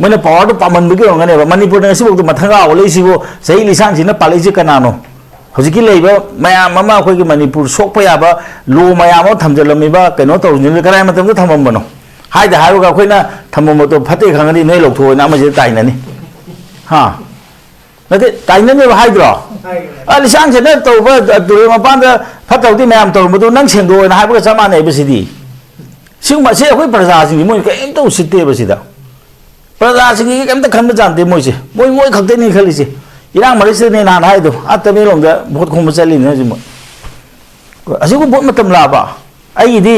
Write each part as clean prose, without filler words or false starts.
मैंने पावर तो पामन बगे होंगे मनपुर सिबो मथंगा ओलेसिबो सही लिसान सिना पालेसी कनानो हजिकी लेबा मयाम अमा अखोगी मनपुर सोकप याबा लो मयाम थमजलमीबा कनो तौजिन कराय मतम थममबनो हाइदा हारुगा अखोइना थममो तो फते खंगनी नोय लौथोना मजे ताइनानी हा नते ताइनानी हाइद्रो लिसान सिना तौबा दुरे मपान फतौदी मयाम तौबदो नंग सेंदो ना हाइबा चमाने बसिदी सिगमा से अखोइ प्रजा सिंगी मोय कयम तौ सिते बसिदा प्रजा सिंगी कयम त खंब जानते मोयसे मोय खक्ते नि खलिसे इरांग मरिसे ने नान हाइदो अतमे लोंदा भोट खोम चलिने हजिमो असिगु भोट मतम लाबा आइदी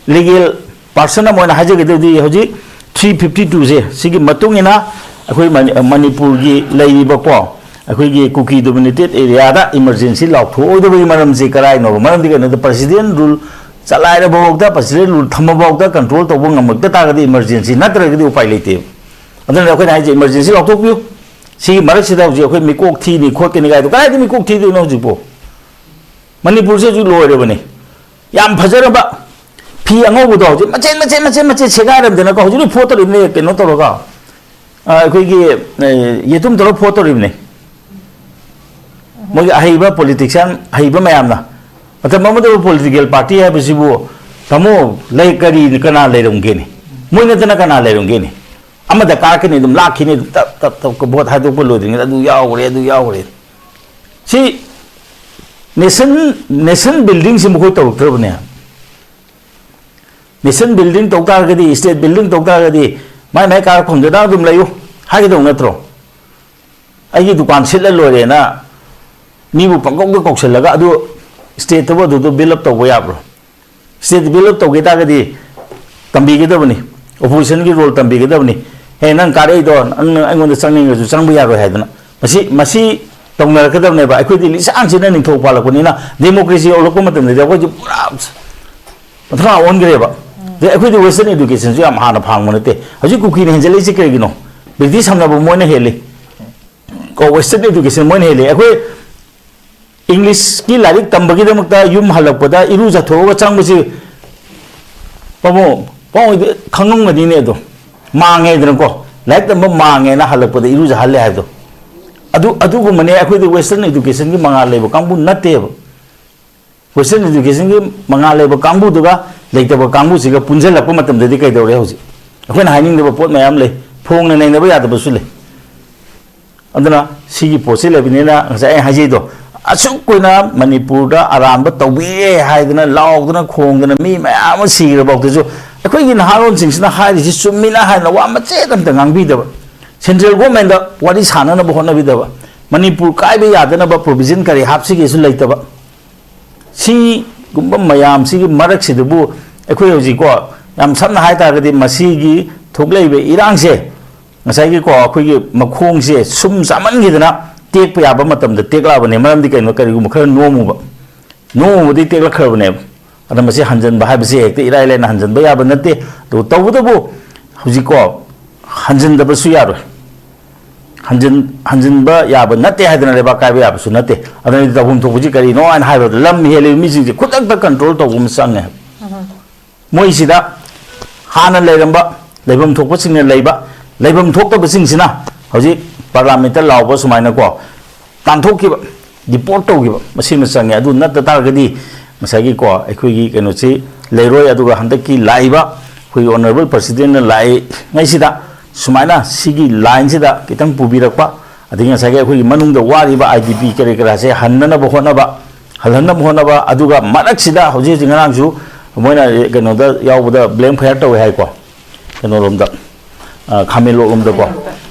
लीगल पर्सन मोयना हाजगेदि हजि 352 से सिगी मतुंगिना अखोइ मणिपुर की लेइबा को अखोइ की कुकी डोमिनेटेड एरिया दा इमरजेंसी लाउथो ओदबि मरम से कराय नो मरम दि कनो प्रेसिडेंट रूल चलाइरा बौदा प्रेसिडेंट रूल थम बौदा कंट्रोल तोबो ngमक्ता तागदि इमरजेंसी नत्रगदि उपाय लेते अदन अखोइ हाइजे इमरजेंसी लाउथोपियो सी मरक सिदा हजि अखोइ मिकोक थीनि खोकनि गायदो कायदि मिकोक थीदो नो हजिपो मणिपुर से जु लोइरेबने याम फजरबा फी अंगौबदो हजि मचे सेगारमदना को हजि फोटो रिबने केनो तोरगा अखोइगी येतुम तोर फोटो रिबने मोइ अहिबा पॉलिटिशियन अहिबा मयामना मतलब ममदो पॉलिटिकल पार्टी है बसिबो तमो लै करी कना लेरंगेनि मोइनतना कना लेरंगेनि अमदा कारकनि दुम लाखिनि तप तप तप को बहुत हादो को लोदिंग अदु यावरे सी नेशन बिल्डिंग से मखोय तौत्रबने नेशन बिल्डिंग तौतारगदि स्टेट बिल्डिंग तौतारगदि माय कार खोंजदा दुम लयु हागिदो नत्रो आइगी दुकान सिल्ला लोरेना मीबु पंगोंग कौशलगा अदु स्टेट तबो दु बिल्डअप तौबो याब्रो स्टेट बिल्डअप तौगे तागदि तंबिगेदबनि ओपोजिशन की रोल तंबिगेदबनि हे नंग कारेदो अंगोंद चंगनिंगजु चंगबु यारो हायदना मसी तौनरकदबनेबा अखोइदि लिसांसिना निंथौ पालकनिना डेमोक्रेसी ओलको मतमदि अखोइदि पुरा पथरा ओनग्रेबा दे अखोइदि वेस्टर्न एजुकेशन जो याम हाना फांगमनते हजि कुकीने हेंजलेसि केगिनो ब्रिटिश हमनाबो मोयना हेले को वेस्टर्न एजुकेशन मोयना हेले अखोइ इंग्लिश की लाइक तंबगीदमक्ता युम हलकपदा इरु जाथोगा चंगबसि पमो पाउ खंगमदिने दो मांगे दनको लाइक तंब मांगे ना हलकपदा इरु जा हले हादो अदु को मने अखोइदि वेस्टर्न एजुकेशन की मंगा लेबो कांबु नतेब वेस्टर्न एजुकेशन की मंगा लेबो कांबु दुगा लेतब कांबु सिगा पुंजलप मतमददि कइदौरे हौजि अखोइना हाइनिंगदब पोट मयाम ले फोंगना नैनबो यादबसु ले अदना सिगी पोसे लेबिनेना ngसाय हाजिदो असुकोइना मणिपुर आराम तौबीरे हाइदना लाउदना खोंगदना मी मयाम सिगरबाउतजु अखोइगी नहारोन सिंगसिना हाइदिसि चुम्मिना हाइना वा मचेदमत ngangbidaba सेंट्रल गवर्नमेंट वारी साननब होनबिदब मणिपुर कायबे यादनब प्रोविजन करी हापसिगेसु लेतब सी गुंब मयाम सिगी मरक सिदबु अखोइ हजिको याम समना हाइतागदि मसीगी थोकलेबे इरांगसे ngसाइगी को अखोइगी मखोंगसे सुम सामनगिदना टेक याब मतमद टेकलाबने मरमदि कइनो करिगुम खर नोमुबदि टेकलखरबने अदा मसे हंजन बाहाबसे हेक्ते इराय लेना हंजन बा याब नते तो तौबदबु हजिको हंजन दबसु यारो हंजन बा याब नते हाइदना लेबा कायबे याबसु नते अदनि तबुम थोबुजि करिनो अन हाइबद लम हेले मिसिंजे खुतक कंट्रोल तौबुम संगे मोइसिदा हाना लेरंबा लेबम थोकपसिंगने लेबम थोकतबसिंगसिना हजि पार्लियामेंट लाउब सुमाइना को तांथोकिबा रिपोर्ट तौगिबा मसिन संगे अदु नत तारगदि मसागी को अखोइगी कनोसि लेरोय अदुगा हंदकी लाइबा खुइ ऑनरेबल प्रेसिडेंट लाई ngaiसिदा सुमाइना सिगी लाइन सिदा कितंग पुबिरकपा अदिंग ngसागे अखोइगी मनुंगदा वारिबा आईडीपी करे करासे हन्ननबा होनबा अदुगा मरकसिदा हौजि जिंगरांगजु मोइना कनोदा यावबदा ब्लेम फायर तौय हाइको कनोरोमदा खामेलो रोमदा को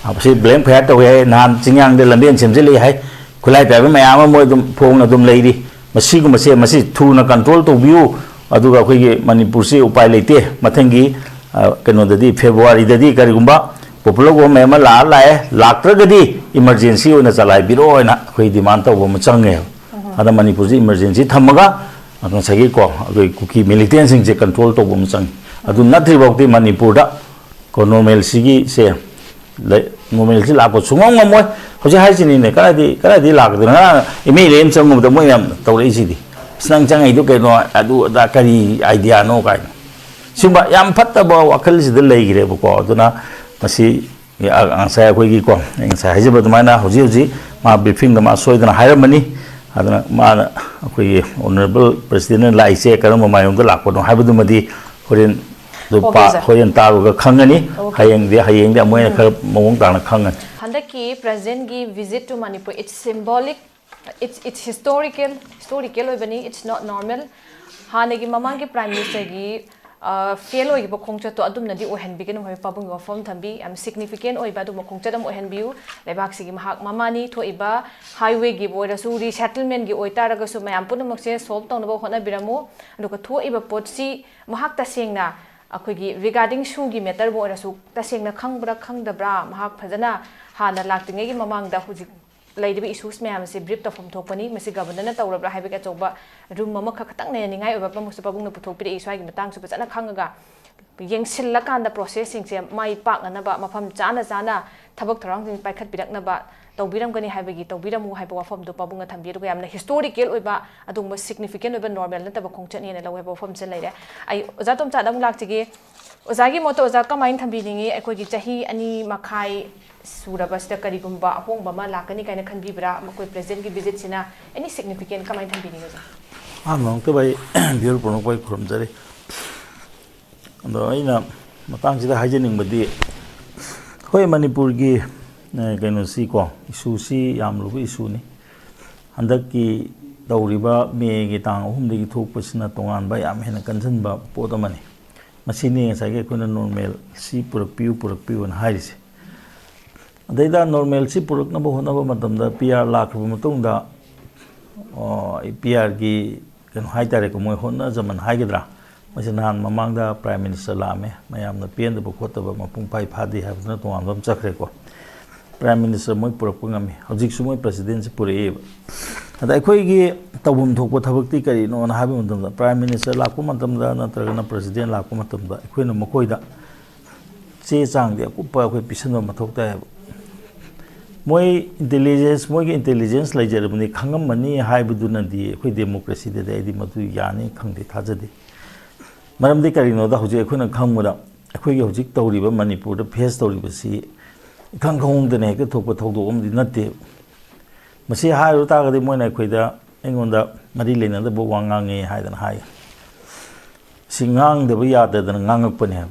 आपसे ब्लेम फायर तौय हाइ नान चिंगांग दे लंबेन सेमजेले हाइ खुलाई पाइबा मयाम मोय दुम फोंगना दुम लेइरि मसी थूना कंट्रोल तौबियु अदुगा अखोइगी मणिपुर से उपाय लेते मथंगी कनोददी फेब्रुवारी ददी करिगुंबा पॉपुलर गवर्नमेंट मा लाए लाक्त्रगदी इमरजेंसी ओना चलाई बिरो ओना अखोइ डिमांड तौबो म चंगे अदा मणिपुर से इमरजेंसी थमगा ngसागी को अखोइ कुकी मिलिटेंट सिंग से कंट्रोल तौबो म चंग अदु नथ्रि बौती मणिपुर दा को नॉर्मल सिगी से नॉर्मल से लापो सुंगम ngमोय होजे हाइसिनी ने करादि लाकदना इमेलेम चंगुदा मोय याम तौरेसिदी संग चंगै दु केनो अदु दा करी आइडिया नो काय Simba yam फत्तबा वखल Sid लेगिरेबको अदुना Masih ngasa akhoi ko ngasa haje badmana hoji hoji ma briefing da ma soidana hairamani adana ma akhoi honorable president lai se karam mayong da lakpo no haibadu madi horen do pa hoyen taru ga khangani hayeng de amoy khar mawong tang khangan handaki president gi visit to Manipur, it's symbolic, it's historical obani, it's not normal. Hanagi mamangi prime minister gi fail oi ba khongcha to adum nadi ohen bigen hoi pabung wa form thambi am significant oi ba du khongcha dam ohen biu lebak sigi mahak mamani tho iba highway gi boira su resettlement gi oi taraga su mayam pun mak se solve tong ba hona biramu aduka tho iba pot si mahak ta sengna akhoi gi regarding su gi matter boira su ta sengna khangbra khangdabra mahak phajana hana laktinge gi mamang da huji ladibi issues mayam se brief ta form thokpani masi governor na tawrabra haibe ka choba room mama khatang ne ningai oba pamusu pabung na puthok pire iswai gi matang su pachana khangaga yengsil la kan da processing se mai pak na ba mafam chana thabak tharang jing paikhat birak na ba tawbiram gani haibe gi tawbiramu haibe wa form do pabung na thambi ru yamna historical oiba adung significant oiba normal na taba khongchat ni na lawe ba form se leire ai oza tom cha dam lak chigi oza gi moto oza kamain thambi ningi ekoi gi chahi ani makhai surabasta karigumba hong bama lakani kaina khanbibra makoi president gi visit sina any significant kamain thambi ningi oza nong to bai biur pronok bai khrom jare ando aina matang sida hajening badi hoi manipur gi kaino si ko issue si yam lu issue ni handak ki dauriba me gi tang hum de gi thok pasina tongan ba yam hena kanjan ba podamani masini sa ge kuna normal si purak piu na haise daida normal si purak na bo na ba matam da pr lakh ba matung da pr gi kan hai tare ko moi honna zaman haigedra masanan mamang da prime minister lame mayam na pn da bo khota ba mapung pai phadi ha na to an bam chakre ko prime minister moi purak ngami hojik su moi president si pure ada khoi gi tabum thok thabak ti kari no na habi matam da prime minister lakku matam da na traga na president lakku matam da khoi na makoi da che chang de ku pa khoi pisan ma thok ta moi intelligence lai jarabni khangam mani haibudu na di khoi democracy de di matu yani khangde thajade maram de kari no da hoje khoi na khangmuda khoi gi hojik tawriba manipur da face tawriba si khang khong de ne ka thok thok om di natte masi hairu ta ga de moi na khoi da engonda mari lena da bo wangang nge haidan hai singang de ba ya da ngangak pane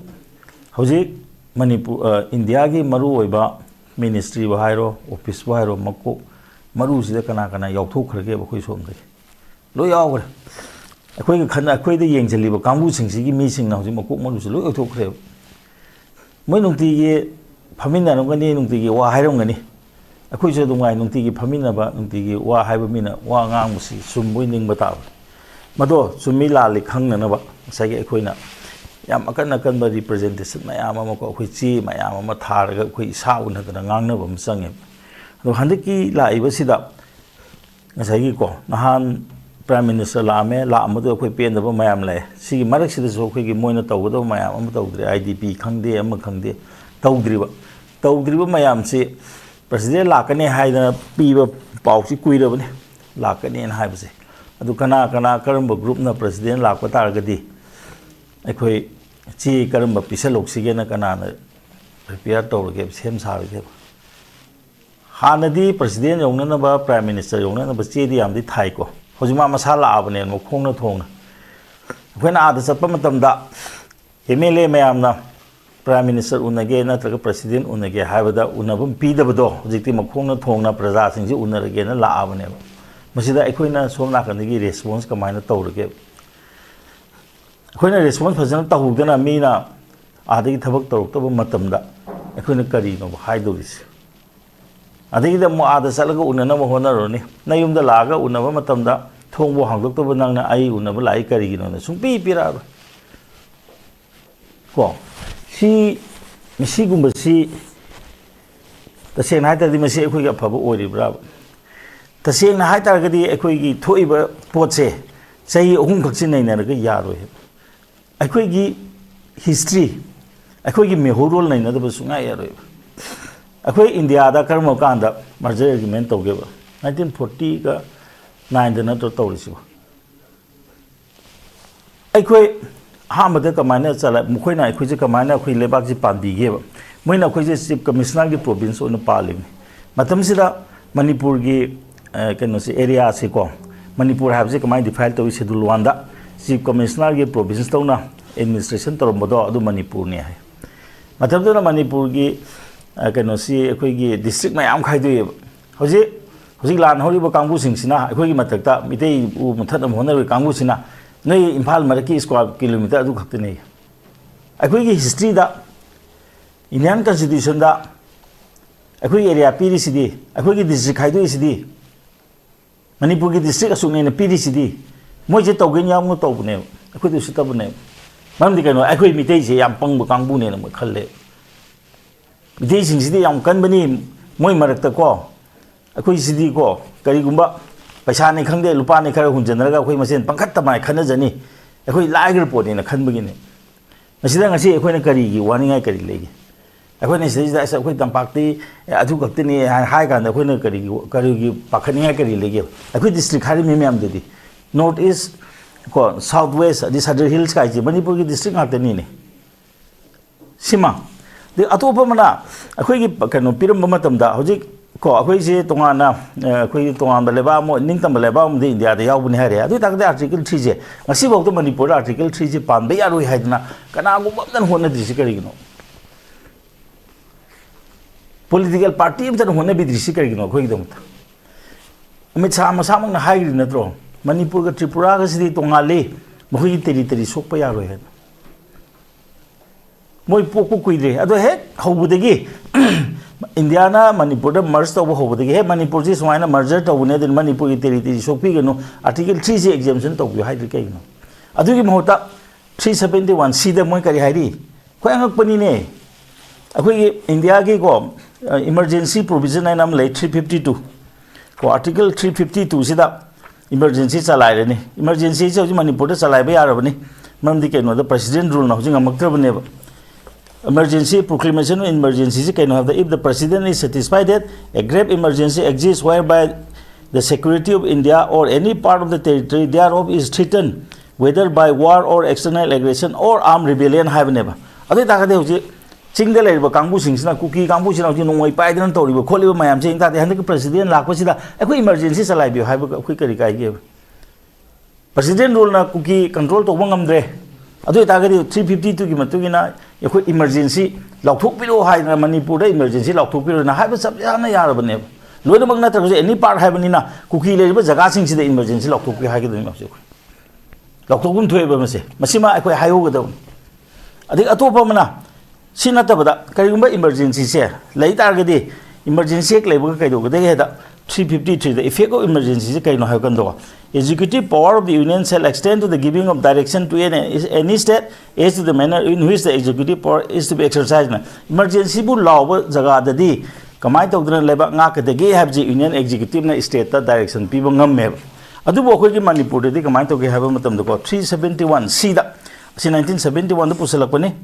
hojik manipur india gi maru oiba ministry ba hairo office ba hairo makko maru sida kana yauthok khrage ba khoi som de lo yawre akhoi ga khana akhoi de yengjali ba kambu singsi gi mi sing na hoji makko maru si lo yauthok khre moi nungti gi phamina no gani nungti gi wa hairom gani akhoi se dungai nungti gi phamina ba nungti gi wa haiba mina wa ngang musi sum boi ning ba ta mado sumi la li khang na ba sa gi akhoi na yam akan ba representation mayam ama ko khoi chi mayam ama thar ga khoi sa un na ngang na bam sang do handiki la iba sida ngasai gi ko nahan prime minister la me la amadu khoi pen da ba mayam lai sigi marak sida so khoi gi moina taw da mayam ama taw dre idp khangde ama khangde taw driba mayam si president la kane haida pi ba paw si kuira bane la kane na haiba se adu kana karamba group na president la ko tar ga di akhoi chi karamba pisalok sige na kana na prepare to ge sem sa ge hanadi president yongna na ba prime minister yongna na ba chi di am di thai ko hojima masala abane mo khong na thong na khona ada sappa matam da mla mayam na prime minister unage na tra president unage haibada unabum pidabado hojikti mo khong na thong na praja sing ji unarage na la abane masida akhoi na somna kan gi response kamaina tawrage akhoi na response phajana tawdana mina adagi thabak tawrok matam da akhoi na kari no haidoris adagi da mo ada salaga unana mo honaro ni na yumda laga unaba matam da thongbo hangdok to nang na ai unaba lai kari gi no na sungpi pira ko si misi gumba si taseng hai ta di masi akhoi ga phaba ori bra taseng na hai ta ga di akhoi gi thoiba potse sei ohum khaksin nei na ga yaro he akhoi gi history akhoi gi mehorol nei na da sunga yaro akhoi india da karmo kanda merger agreement to ge 1940 ga 9 da na to risi akhoi ha ma da kamaina chala mukhoi na akhoi ji kamaina akhoi lebak ji pambi ge मोइना अखोइसे chief commissioner की province ओन पालिम मतमसिदा मणिपुर की कनोसे area से को मणिपुर हाबसे कमाई डिफाइन तो शेड्यूल 1 दा चीफ कमिश्नर की प्रोविंस तौना एडमिनिस्ट्रेशन तौरबदो अदु मणिपुर ने है मतमदना मणिपुर की कनोसे अखोइगी डिस्ट्रिक्ट मयाम खाइदुए हजे हजिक लान हौरिबो कांगू सिंगसिना अखोइगी मतकता मितै उ मुथत होनर कांगू सिना नई इम्फाल मरकी स्क्वायर किलोमीटर अदु खक्तने अखोइगी हिस्ट्री दा इंडियन कॉन्स्टिट्यूशन दा अखोइगी एरिया पीरी सिदी अखोइगी डिस्ट्रिक्ट खाइदुए सिदी मणिपुर की डिस्ट्रिक्ट असुने पीरी सिदी मोइजे तौगिन यामु तौबने अखोइदु सितबने मरमदि कनो अखोइ मितै से याम पंगबो कांगबुने न खल्ले मितै सिंगसिदी याम कनबनी मोइ मरकता को अखोइ सिदी को करिगुंबा पैसा ने खंगदे लुपा ने खरा हुंजनरगा अखोइ मसेन पंखत तमाय खनजनी अखोइ लाइगर पोने न खनबगिने मसिदा ngasi अखोइना करिगी वानिंगाय करि लेगी अखोइना सिदा अखोइ तंपाक्ति अदु खक्तनी हाय कांदा अखोइना करिगी पाखनिया करि लेगी अखोइ डिस्ट्रिक्ट खारि मेम ददी नॉर्थ ईस्ट को साउथ वेस्ट दि सदर हिल्स काइजे मणिपुर की डिस्ट्रिक्ट ngakतनी ने सिमा दे अतोप मना अखोइगी कनो पिरम मतमदा हजिक को अखोइसे तोंगाना अखोइ तोंगान बलेबा मो निंगतम बलेबा मदे इंडिया दे यावबने हारे अदु ताकदे आर्टिकल 3 जे ngasi बौतो मणिपुर आर्टिकल 3 जे पानबे यारोय हाइदना कनागु बमदन होना दिसि करिगिनो पॉलिटिकल पार्टी अमतन होना बि दिसि करिगिनो अखोइ दमता अमित शाह मसामंगना हाइग्रि नत्रो मणिपुर का त्रिपुरा का सिदी तोंगाले मखोइ टेरिटरी सोकपा यारोय है मोइ पोको कुइदे अदो हे हौबुदगी इंडिया ना मणिपुर मर्ज तब होबदगी हे मणिपुर से सुमाइना मर्जर तबने दिन मणिपुर की टेरिटरी सोकपीगनो आर्टिकल 3 से एग्जाम्पशन तब हाइद्रि कइनो अदुगी महता 371 सी द मोइ करि हाइरि खोय अंगकपनी ने अखोइ इंडिया की को इमरजेंसी प्रोविजन है नाम ले 352 को आर्टिकल 352 सिदा इमरजेंसी चलाइरनी इमरजेंसी से हजि मणिपुर चलाइबे यारबनी ममदि केनो द प्रेसिडेंट रूल ना हजि ngamaktrabane emergency proclamation of emergency is kind of if the president is satisfied that a grave emergency exists whereby the security of India or any part of the territory thereof is threatened whether by war or external aggression or armed rebellion have never adu takade hoji chingda leiba kangbu singsina kuki kangbu sina hoji nongoi paidan toriba kholiba mayam se ingta de handik president lakpa sida ekoi emergency salai bi haiba ekoi kari kai ge president rule na kuki control to bangamdre adu takade 352 की मतुगिना एखो emergency लौथोकपिरो हाइना Manipur दा emergency लौथोकपिरो ना हाइबा सब याना यारबने लोइना मंगना तरजे any part हाइबनिना cookie लेरिबा जगा सिंग सिदा emergency लौथोकपि हाइगदनि मसे लौथोकुम थोयबा मसे मसिमा एखो हाइहोगदम अधिक अतोपमना सिनतबदा करिगुंबा इमरजेंसी से लई तारगदि इमरजेंसी एक लेबा कइदोगदे हेदा 353 the effect of emergency kaino haikando executive power of the union shall extend to the giving of direction to any state as to the manner in which the executive power is to be exercised emergency bu law jaga dadi kamai tawdna leba nga kadege have the union executive na state ta direction pi bangam me adu bo khoi ki manipur de kamai to ge have matam ko 371 c da 1971 da pusalakpani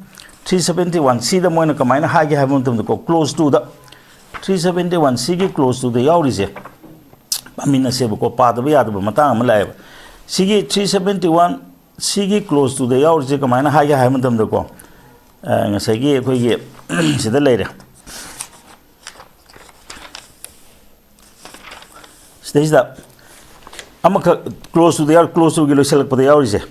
371 c da moina kamai na ha ge have matam ko close to the 371 C की close to the यावरी से अमीना से बको पाद भी याद बमता हम लाए C की 371 C की close to the यावरी से कमायना हाई हाई मतलब देखो नसेगी कोई ये सीधा ले रहा stage दा अम close to the यार close to गिलो सेलेक्ट पड़े यावरी से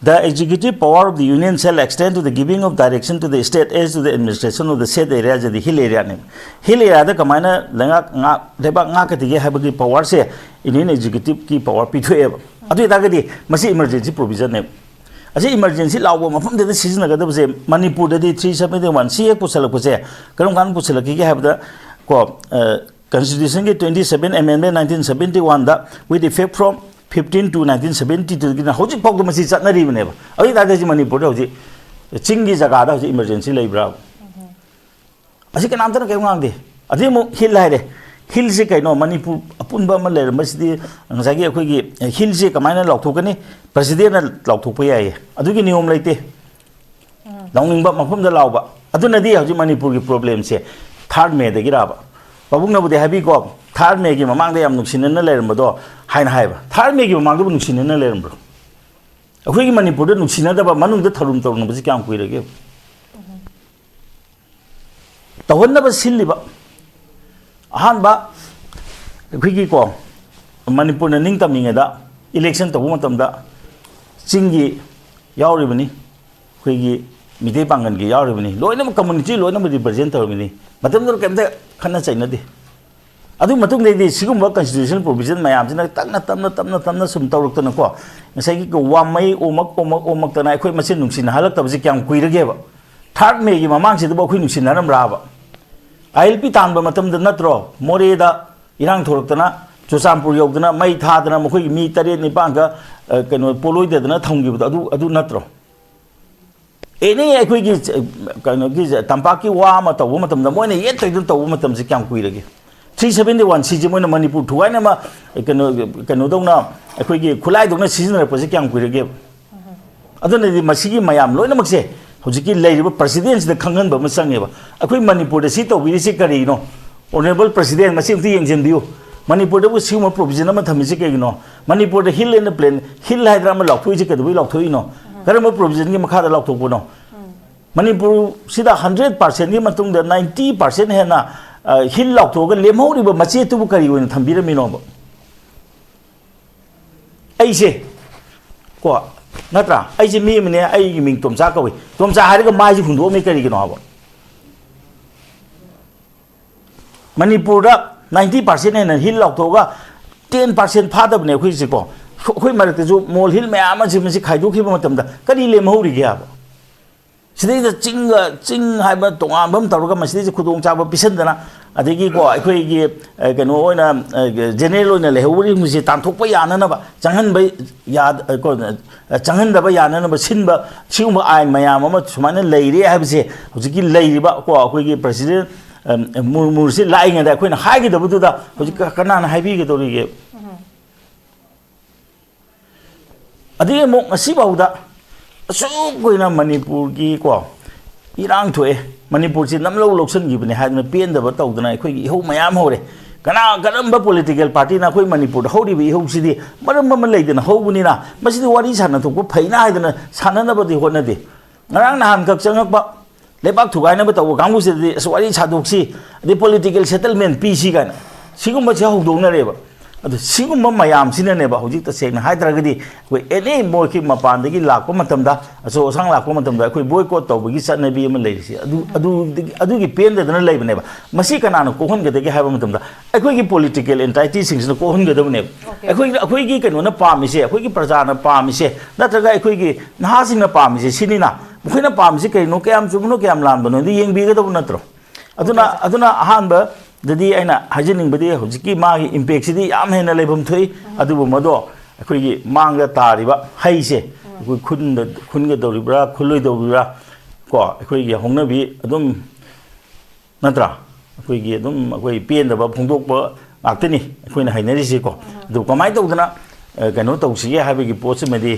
the executive power of the union shall extend to the giving of direction to the state as to the administration of the said area the hill area ne hill area da kamaina langa nga deba nga ka tige habagi power se union executive ki power pi thoe adu da ga di masi emergency provision ne ase emergency law mafam de season ga da se manipur de 371 c ek pusala puse karam kan pusala ki ga habda ko constitution ke 27 amendment 1971 da with effect from 15 to 1972 की ना होजिक pock मसी चटनरी बनेबा अई दादे जी मणिपुर होजि चिंगी जगह दा होजि emergency Lebra असि के नाम त के मांग दे अदि मु हिल हाइरे हिल से कइनो मणिपुर अपुनबा म लेर मसिदि ngसागी अखोगी हिल से कमायना लौथोकनी प्रेसिडेंट ना लौथोकप याय अदुगी नियम लेते लौनिंगबा मफम दा लावबा अदुनदी होजि मणिपुर की प्रॉब्लम से थर्ड मे दगी राबा बाबुंग नबुदे हाबी को थर्ड मे की ममांग दे याम नुक्सिनना लेरमदो हाइन हाइबा थर्ड मे की ममांग दो नुक्सिनना लेरमब्रो अखोगी मणिपुर द नुक्सिनदबा मनुंग द थरुम तरुंग बसि क्याम कुइरगे तौहनब सिल्लिब अहानबा अखोइगी को मणिपुर न निंग तमनिंगदा इलेक्शन तौब मतमदा चिंगी यावरिबनी अखोइगी मिते पांगनगी यावरिबनी लोइनम कम्युनिटी लोइनम रिप्रेजेंट तौरबिनी मतमदर केमते खन्ना चाइनदे अदु मतुंग लेदि सिगुम्बा कॉन्स्टिट्यूशन प्रोविजन मयामसिना तन्ना तमना तमना तमना सुम तौरक्तना को ngasai ko wamai omak tana akhoi masin nungsin halak tabji kyam kuirage ba third me gi mamang si do khoi nungsin naram ra ba ilp tan ba matam da natro more da irang thorok tana chusampur yok dana mai tha dana mkhoi mi tare ni pang ga kano poloi da dana thonggi ba adu natro ene akhoi gi kano gi tampak ki wa ma taw matam da moine yet tai taw matam ji kyam kuirage 371 सीजी मोना मणिपुर थुआइना मा कनो दौना अखोइगी खुलाई दौना सीजन रपसे क्याम कुइरगे अदनदि मसिगी मयाम लोइनमक्से हुजिकी लेरिबो प्रेसिडेंट द खंगन बम संगेबा अखोइ मणिपुर द सी तौबिरि से करिनो ऑनरेबल प्रेसिडेंट मसिंगति यंगजेनबियो मणिपुर दबु सिगुम प्रोविजन अमा थमिसे केगिनो मणिपुर द हिल एंड प्लेन हिल हाइद्रा मा लॉकथोइजे कदबि लॉकथोइनो करम प्रोविजन की मखादा लॉकथोपनो मणिपुर सिदा 100% की मतुंग द 90% हेना हिल लौटोग लेमहौरिब मचे तुबु करी ओइन थंबिरमिनोब ऐसे को नत्रा ऐसे मी मने ऐगी मिंग तोमचा कवि तोमचा हारिग माजी हुंदो मे करिगिनो हबो मणिपुर 90% हेन हिल लौटोग 10% फादबने खुइसिको खोइ मरतेजु मोल हिल मयाम जिमसि खाइदोखिबो मतमदा करी लेमहौरिगे हबो सिदे चिंग हाइब तोंगाबम तौरगा मसिदे खुदोंग चाबा पिसंदना अदगी को अखोइगी कनो ओइना जनरल ओइना लेहौरि मुसि तांथोकपा याननबा चंगनबा याद को चंगनदबा याननबा सिनबा सिगुम आइन मयाम अमा सुमाने लेइरे हाइबसे हुजिकी लेइरिबा को अखोइगी प्रेसिडेंट मुरमुरसि लाइङदा अखोइना हाइगिदबदुदा हुजिक कनाना हाइबिगदोरिगे अदगे मो ngasibaуда असुक कोइना मणिपुर की को इरांग थोए मणिपुर से नमलो लोक्सन गिबने हादना पेंदब तौदना अखोइ इहौ मयाम होरे कना करम्बा पॉलिटिकल पार्टी ना अखोइ मणिपुर हौरिबि इहौ सिदि मरम मम लेदना हौबुनिना मसिदि वारी साना थोको फैना हादना साननबदि होनदे ngarang nahan kak changakba lepak thugainaba taw gangu se aswari chadoksi de political settlement pc kan sigumba cha hudongna reba adu sigumba mayam sinane ba hojik ta segna haidragadi koi ene mo ki mapan dagi lakpa matamda aso sang lakpa matamda koi boycott tawbagi satnabi ama leirisi adu gi pen dana leibane ba masi kanana ko hon gadagi haiba matamda akoi gi political entity sings ko hon gadabne akoi gi kanona pamise akoi gi prajana pamise natraga akoi gi naha singna pamise sinina मुखिना पामसी कईनो क्या चुमनो क्या लाबनो येंबीगदब नत्रो अदुना अहानबा ददी आइना हाजिनिंगबदी हुजिकी मागी impact सिदी याम हेना लेबम थोई अदुबो मदो अखोइगी मांगदा तारिबा हाइसे अखोइ खुनगा दौरिब्रा खुलोइ दौरिब्रा को अखोइगी होंगनबी अदुम नत्रा अखोइगी अदुम अखोइ पेनदबा फोंदोकबा आक्तनी अखोइना हाइनरिसे को दु कमाइ तौदना कनो तौसिगे हाबेगी पोचमेदी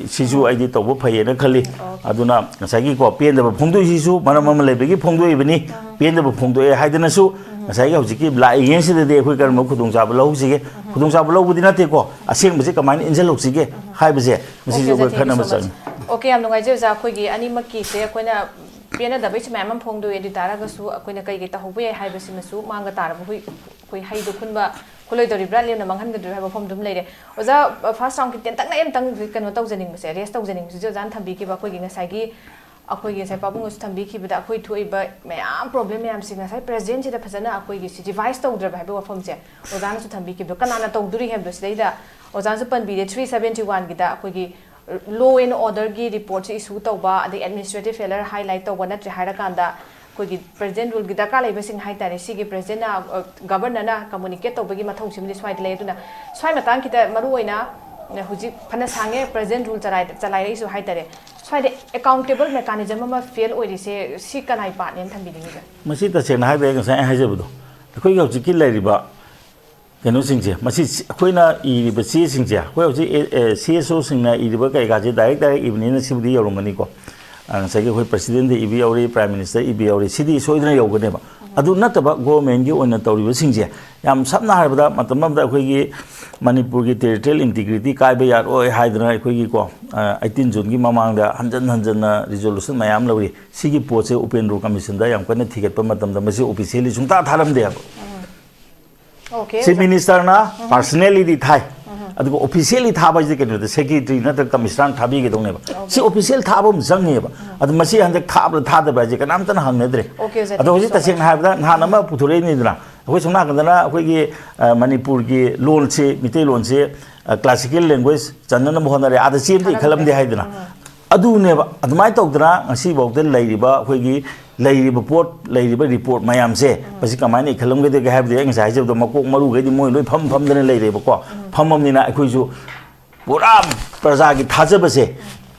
सिजु आइदि तौबो फैयेना खली अदुना नसागी को पेनदब फोंदोइ सिसु मरम लेबेगी फोंदोइबनी पेनदब फोंदोए हाइदनसु नसागी हौजिकी लाइगेंसिदे अखोइ करम खुदोंचाब लौसिगे खुदोंचाब लौबुदि नते को असेंबसे कमाइन इंजल लौसिगे हाइबसे मसिजु को खनम चं ओके हम नुगाइजे जा अखोइगी अनिमकी से अखोइना पेनदबै से मैम फोंदोए दि तारागसु अखोइना कई तहौबे हाइबसिमसु मांगा तारब अखोइ हाइदो खुनबा खुलोइदोरिब्रा लेमना मांगहनगदु हाइबा फॉर्म लेरे ओजा फर्स्ट राउंड की टेंतक नायम तंग कनो तौजनिंगबसे रेस्ट तौजनिंगबसे जो जान थंबीकिबा अखोइगी ngसाइगी अखोइगी ngसाइ पाबुंगस थंबीकिबदा अखोइ थोइबा मयाम प्रॉब्लम मयाम सिंग ngसाइ प्रेजेंट सिदा फजना अखोइगी सि device तौद्रबा हाइबा वफमसे ओजानसु थंबीकिबदो Kanana तौदुरि हेबदो सिदैदा ओजानसु पनबीदे 371 Gida अखोइगी law and order की रिपोर्ट से इशू तौबा अदे एडमिनिस्ट्रेटिव फेलर हाईलाइट तौबा नत्रे हाइराकांदा कोई प्रेजेंट रूल की दरकार लेबसिंग हाइतारे सिगी प्रेजेंट गवर्नर कम्युनिकेट तौबगी मथौ सिमदि स्वाइद लेदुना स्वाइ मतंग किता मरु ओइना हुजि फना सांगे प्रेजेंट रूल चलाइ रैसु हाइतारे स्वाइद अकाउंटेबल मेकानिजम अमा फेल ओइरिसे सि कनाइ पार्टनेन थंबिदिङिगा मसि तसेना हाइबे गसाइ हाइजबदो अखोइ हौजि कि लेरिबा कनो सिंजे मसि अखोइना इरिबा सी सिंजे अखोइ हौजि सीएसओ सिंना इरिबा कैगाजे डाइरेक्ट इबनिना सिबदि यौरमनिको ngसाइगे होय प्रेसिडेंट इबी औरी प्राइम मिनिस्टर इबी औरी सिदी सोइदना यौगनेबा ꯑꯗꯨ ꯅꯠꯇꯕ ꯒꯣꯔꯃꯦꯟꯒꯤ ꯑꯣꯏꯅ ꯇꯧꯔꯤꯕꯁꯤꯡꯁꯦ ꯌꯥꯝ ꯁꯝꯅ ꯍꯥꯏꯔꯕꯗ ꯃꯇꯝ ꯑꯃꯗ ꯑꯩꯈꯣꯏꯒꯤ ꯃꯅꯤꯄꯨꯔꯒꯤ ꯇꯦꯔꯤꯇꯣꯔꯤꯌꯦꯜ ꯏꯟꯇꯤꯒ꯭ꯔꯤꯇꯤ ꯀꯥꯏꯕ ꯌꯥꯔꯣꯏ ꯍꯥꯏꯗꯅ ꯑꯩꯈꯣꯏꯒꯤꯀꯣ 18 ꯖꯨꯟꯒꯤ ꯃꯃꯥꯡꯗ ꯍꯟꯖꯟꯅ ꯔꯤꯖꯣꯂꯨꯁꯟ ꯃꯌꯥꯝ ꯂꯧꯔꯤ ꯁꯤꯒꯤ ꯄꯣꯠꯁꯦ ꯎꯄꯦꯟꯗ꯭ꯔ ꯀꯃꯤꯁꯟꯗ ꯌꯥꯝ ꯀꯟꯅ ꯊꯤꯒꯠꯄ ꯃꯇꯝꯗ ꯃꯁꯤ ꯑꯣꯐꯤꯁꯤꯌꯦꯜꯂꯤ ꯁꯨꯡꯇꯥ ꯊꯥꯔꯝꯗꯦꯕ ꯆꯤꯐ ꯃꯤꯅꯤꯁꯇꯔꯅ ꯄꯥꯔꯁꯣꯅꯦꯜꯂꯤꯗꯤ ꯊꯥꯏ ꯑꯗꯨꯒ ꯑꯣꯐꯤꯁꯤꯌꯦꯜꯂꯤ ꯊꯥꯕ ꯍꯥꯏꯁꯦ ꯀꯩꯅꯣꯗ ꯁꯦꯀ꯭ꯔꯦꯇꯔꯤ ꯅꯠꯇ꯭ꯔꯒ ꯀꯃꯤꯁꯅꯔ ꯊꯥꯕꯤꯒꯗꯧꯅꯦꯕ ꯁꯤ ꯑꯣꯐꯤꯁꯤꯌꯦꯜ ꯊꯥꯕ ꯑꯃ ꯆꯪꯉꯦꯕ ꯑꯗꯨ ꯃꯁꯤ ꯍꯟꯗꯛ ꯊꯥꯕ꯭ꯔꯥ ꯊꯥꯗꯕ ꯍꯥꯏꯁꯦ ꯀꯅꯥꯝꯇꯅ ꯍꯪꯅꯗ꯭ꯔꯦ ꯑꯗꯣ ꯍꯧꯖꯤꯛ ꯇꯁꯦꯡꯅ ꯍꯥꯏꯕꯗ ꯅꯍꯥꯟ ꯑꯃ ꯄꯨꯊꯣꯔꯛꯏꯅꯤꯗꯅ ꯑꯩꯈꯣꯏ ꯁꯣꯝ ꯅꯥꯀꯟꯗꯅ ꯑꯩꯈꯣꯏꯒꯤ ꯃꯅꯤꯄꯨꯔꯒꯤ ꯂꯣꯟꯁꯦ ꯃꯤꯇꯩꯂꯣꯟꯁꯦ ꯀ꯭ꯂꯥꯁꯤꯀꯦꯜ ꯂꯦꯡꯒ꯭ꯋꯦꯖ ꯆꯟꯅꯅꯕ ꯍꯣꯠꯅꯔꯦ ꯑꯥꯗ ꯆꯦꯝꯗ ꯏꯈꯠꯂꯝꯗꯦ ꯍꯥꯏꯗꯅ ꯑꯗꯨꯅꯦꯕ ꯑꯗꯨꯃꯥꯏꯅ ꯇꯧꯗꯅ ꯉꯁꯤꯐꯥꯎꯗ ꯂꯩꯔꯤꯕ ꯑꯩꯈꯣꯏꯒꯤ ꯂꯩꯔꯤꯕ ꯄꯣꯠ ꯂꯩꯔꯤꯕ ꯔꯤꯄꯣꯔꯠ ꯃꯌꯥꯝꯁꯦ ꯃꯁꯤ ꯀꯃꯥꯏꯅ ꯏꯈꯠꯂꯝꯒꯗꯒꯦ ꯍꯥꯏꯕꯗꯤ ꯑꯩ ꯉꯁꯥꯏ ꯍꯥꯏꯖꯕꯗꯣ ꯃꯀꯣꯛ ꯃꯔꯨꯈꯩꯗꯤ ꯃꯣꯏ ꯂꯣꯏ ꯐꯝꯗꯅ ꯂꯩꯔꯦꯕꯀꯣ ꯐꯝꯃꯕꯅꯤꯅ ꯑꯩꯈꯣꯏꯁꯨ ꯄꯨꯔꯥ ꯄ꯭ꯔꯖꯥꯒꯤ ꯊꯥꯖꯕꯁꯦ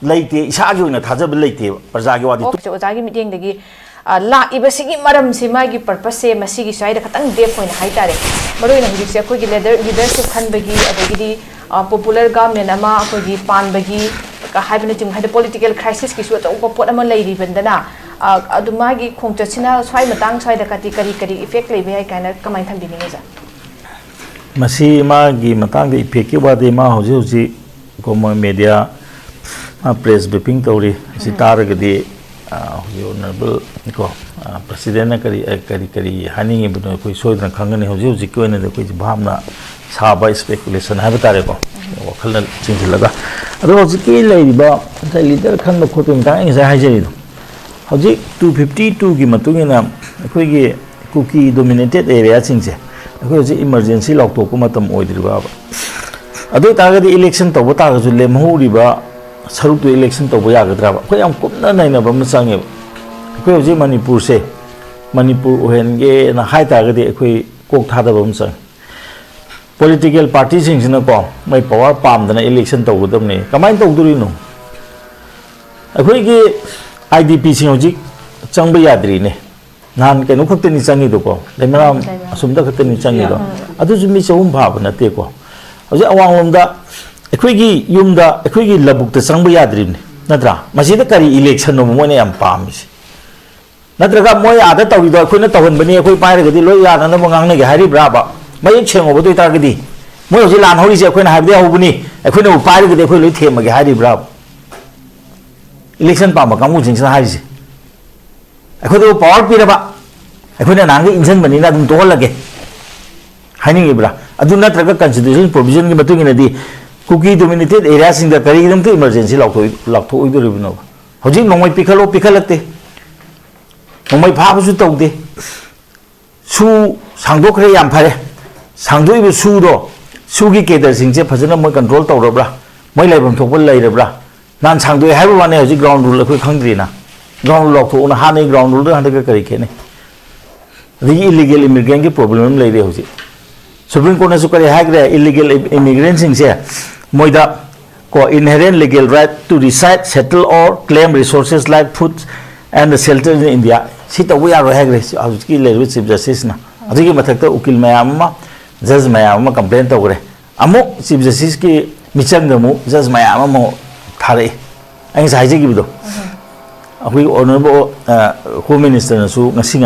ꯂꯩꯇꯦ ꯏꯁꯥꯒꯤ ꯑꯣꯏꯅ ꯊꯥꯖꯕ ꯂꯩꯇꯦꯕ ꯄ꯭ꯔꯖꯥꯒꯤ ꯋꯥꯗꯤ ꯑꯣꯖꯥꯒꯤ ꯃꯤꯠꯌꯦꯡꯗꯒꯤ ꯂꯥꯛꯏꯕꯁꯤꯒꯤ ꯃꯔꯝꯁꯤ ꯃꯥꯒꯤ ꯄꯔꯄꯁꯁꯦ ꯃꯁꯤꯒꯤ ꯁ꯭ꯋꯥꯏꯗ ꯈꯤꯇꯪ ꯗꯦꯞ ꯑꯣꯏꯅ ꯍꯥꯏꯇꯥꯔꯦ ꯃꯔꯨꯑꯣꯏꯅ ꯍꯧꯖꯤꯛꯁꯦ ꯑꯩꯈꯣꯏꯒꯤ ꯂꯤꯗꯔꯁꯤꯞ ꯈꯟꯕꯒꯤ ꯑꯗꯒꯤꯗꯤ ꯄꯣꯄꯨꯂꯔ ꯒꯚꯔꯟꯃꯦꯟ ꯑꯃ ꯑꯩꯈꯣꯏꯒꯤ ꯄꯥꯟꯕꯒꯤ ꯍꯥꯏꯕꯅꯆꯤꯡꯕ ꯍꯥꯏꯗꯤ ꯄꯣꯂꯤꯇꯤꯀꯦꯜ ꯈ꯭ꯔꯥꯏꯁꯤꯁꯀꯤꯁꯨ ꯑꯆꯧꯕ ꯄꯣꯠ ꯑꯃ ꯂꯩꯔꯤꯕꯗꯅ ꯑꯗꯨ ꯃꯥꯒꯤ ꯈꯣꯡꯆꯠꯁꯤꯅ ꯁ꯭ꯋꯥꯏ ꯃꯇꯥꯡ ꯁ꯭ꯋꯥꯏꯗ ꯀꯔꯤ ꯏꯐꯦꯛ ꯂꯩꯕ ꯌꯥꯏ ꯀꯥꯏꯅ ꯀꯃꯥꯏꯅ ꯊꯝꯕꯤꯅꯤꯡꯉꯤ ꯑꯣꯖꯥ ꯃꯁꯤ ꯃꯥꯒꯤ ꯃꯇꯥꯡꯗ ꯏꯐꯦꯛꯀꯤ ꯋꯥꯗꯤ ꯃꯥ ꯍꯧꯖꯤꯛ ꯀꯣꯃꯔ ꯃꯦꯗꯤꯌꯥ ꯄ꯭ꯔꯦꯁ ꯕ꯭ꯔꯤꯐꯤꯡ ꯇꯧꯔꯤ ꯑꯁꯤ ꯇꯥꯔꯒꯗꯤ ꯍꯧꯖꯤꯛ ꯑꯣꯅꯔꯦꯕꯜ ꯀꯣ ꯄ꯭ꯔꯁꯤꯗꯦꯟꯅ ꯀꯔꯤ ꯍꯥꯏꯅꯤꯡꯉꯤꯕꯅꯣ ꯑꯩꯈꯣꯏ ꯁꯣꯏꯗꯅ ꯈꯪꯒꯅꯤ ꯍꯧꯖꯤꯛꯀꯤ ꯑꯣꯏꯅꯗꯤ ꯑꯩꯈꯣꯏꯁꯤ ꯚꯥꯞꯅ ꯁꯥꯕ ꯁ꯭ꯄꯦꯀꯨꯂꯦꯁꯟ ꯍꯥꯏꯕ ꯇꯥꯔꯦꯀꯣ ꯋꯥꯈꯜꯅ ꯆꯤꯡꯁꯤꯜꯂꯒ ꯑꯗꯣ ꯍꯧꯖꯤꯛꯀꯤ ꯂꯩꯔꯤꯕ ꯉꯁꯥꯏ ꯂꯤꯗꯔ ꯈꯟꯕ ꯈꯣꯠꯄꯒꯤ ꯃꯇꯥꯡ ꯑꯩ ꯉꯁꯥꯏ ꯍꯥꯏꯖꯔꯤꯗꯣ ꯍꯧꯖꯤꯛ 252ꯒꯤ ꯃꯇꯨꯡ ꯏꯟꯅ ꯑꯩꯈꯣꯏꯒꯤ ꯀꯨꯀꯤ ꯗꯣꯃꯤꯅꯦꯇꯦꯠ ꯑꯦꯔꯤꯌꯥꯁꯤꯡꯁꯦ ꯑꯩꯈꯣꯏ ꯍꯧꯖꯤꯛ ꯏꯃꯔꯖꯦꯟꯁꯤ ꯂꯥꯎꯊꯣꯛꯄ ꯃꯇꯝ ꯑꯣꯏꯗ꯭ꯔꯤꯕꯕ ꯑꯗꯨ ꯑꯣꯏꯇꯥꯔꯒꯗꯤ ꯏꯂꯦꯛꯁꯟ ꯇꯧꯕ ꯇꯥꯔꯒꯁꯨ ꯂꯦꯝꯍꯧꯔꯤꯕ ꯁꯔꯨꯛꯇꯨ ꯏꯂꯦꯛꯁꯟ ꯇꯧꯕ ꯌꯥꯒꯗ꯭ꯔꯕ ꯑꯩꯈꯣꯏ ꯌꯥꯝ ꯀꯨꯞꯅ ꯅꯩꯅꯕ ꯑꯃ ꯆꯪꯉꯦꯕ ꯑꯩꯈꯣꯏ ꯍꯧꯖꯤꯛ ꯃꯅꯤꯄꯨꯔꯁꯦ ꯃꯅꯤꯄꯨꯔ ꯑꯣꯏꯍꯟꯒꯦꯅ ꯍꯥꯏ ꯇꯥꯔꯒꯗꯤ ꯑꯩꯈꯣꯏ ꯀꯣꯛ ꯊꯥꯗꯕ ꯑꯃ ꯆꯪꯉꯦ ꯄꯣꯂꯤꯇꯤꯀꯦꯜ ꯄꯥꯔꯇꯤꯁꯤꯡꯁꯤꯅꯀꯣ ꯃꯣꯏ ꯄꯋꯥꯔ ꯄꯥꯝꯗꯅ ꯏꯂꯦꯛꯁꯟ ꯇꯧꯒꯗꯕꯅꯤ ꯀꯃꯥꯏꯅ ꯇꯧꯗꯣꯔꯤꯅꯣ ꯑꯩꯈꯣꯏꯒꯤ IDPꯁꯤꯡ ꯍꯧꯖꯤꯛ ꯆꯪꯕ ꯌꯥꯗ꯭ꯔꯤꯅꯦ ꯅꯍꯥꯟ ꯀꯩꯅꯣ ꯈꯛꯇꯅꯤ ꯆꯪꯉꯤꯗꯣꯀꯣ ꯂꯩꯃꯔꯥꯝ ꯑꯁꯨꯝꯗ ꯈꯛꯇꯅꯤ ꯆꯪꯉꯤꯗꯣ ꯑꯗꯨꯁꯨ ꯃꯤ 300 ꯐꯥꯕ ꯅꯠꯇꯦꯀꯣ ꯍꯧꯖꯤꯛ ꯑꯋꯥꯡꯂꯣꯝꯗ ꯑꯩꯈꯣꯏꯒꯤ ꯌꯨꯝꯗ ꯑꯩꯈꯣꯏꯒꯤ ꯂꯧꯕꯨꯛꯇ ꯆꯪꯕ ꯌꯥꯗ꯭ꯔꯤꯕꯅꯤ ꯅꯠꯇ꯭ꯔꯥ ꯃꯁꯤꯗ ꯀꯔꯤ ꯏꯂꯦꯛꯁꯟꯅꯣ ꯃꯣꯏꯅ ꯌꯥꯝ ꯄꯥꯝꯃꯤꯁꯦ ꯅꯠꯇ꯭ꯔꯒ ꯃꯣꯏ ꯑꯥꯗ ꯇꯧꯔꯤꯗꯣ ꯑꯩꯈꯣꯏꯅ ꯇꯧꯍꯟꯕꯅꯤ ꯑꯩꯈꯣꯏ ꯄꯥꯏꯔꯒꯗꯤ ꯂꯣꯏ ꯌꯥꯅꯅꯕ ꯉꯥꯡꯅꯒꯦ ꯍꯥꯏꯔꯤꯕ꯭ꯔꯥꯕ ꯃꯌꯦꯛ ꯁꯦꯡꯉꯨꯕꯗ ꯑꯣꯏꯇꯥꯔꯒꯗꯤ ꯃꯣꯏ ꯍꯧꯖꯤꯛ ꯂꯥꯟ ꯍꯧꯔꯤꯁꯦ ꯑꯩꯈꯣꯏꯅ ꯍꯥꯏꯕꯗꯤ ꯍꯧꯕꯅꯤ ꯑꯩꯈꯣꯏꯅꯕꯨ ꯄꯥꯏꯔꯒꯗꯤ ꯑꯩꯈꯣꯏ ꯂꯣꯏ ꯊꯦꯝꯃꯒꯦ ꯍꯥꯏꯔꯤꯕ꯭ꯔꯥꯕ इलेक्शन पाम कांगूसिंगसिना हाइसे अखोदो पावर पीरबा अखोने नांगे इंजनबनिना अदुम तोहलगे हाइनिंगिब्रा अदु नत्रगा कॉन्स्टिट्यूशन प्रोविजन की मतुंगिनदी कुकी डोमिनेटेड एरिया सिंग द करीगदम तो इमरजेंसी लाथोइदोरिबनो हौजिक नोंमै पिखलो पिखलते नोंमै फाबसु तौदे सु सांदोखरे याम फारे सांदोइबो सुदो सुगी केडर सिंगसे फजना मोय कंट्रोल तौरब्रा मोय लाइबम थोकबो लैरब्रा नान सांदोइ हाइबो माने हौजिक ग्राउंड रूल अखोइ खंद्रिना ग्राउंड रूल लाथोना हानै ग्राउंड रूल हंदक करी खेने अदगी इलीगल इमिग्रेंट की प्रॉब्लम लैरे हौजिक सुप्रीम कोर्ट ने करी हाइग्रे इलीगल इमिग्रेंट सिंगसे मोयदा को inherent legal right to reside settle और claim resources like food and shelter in India सी तब यारो हाइग्रे हौजिक लेरिबे चीफ जस्टिस ना अदगी मथक्ता उकिल मयाम जज मयाम कंप्लेन तौरे अमु चीफ जस्टिस की मिचंगमु जज मयाम थारे अं हाइजगिबदो अखोई ऑनरेबल होम मिनिस्टर नसु ngasi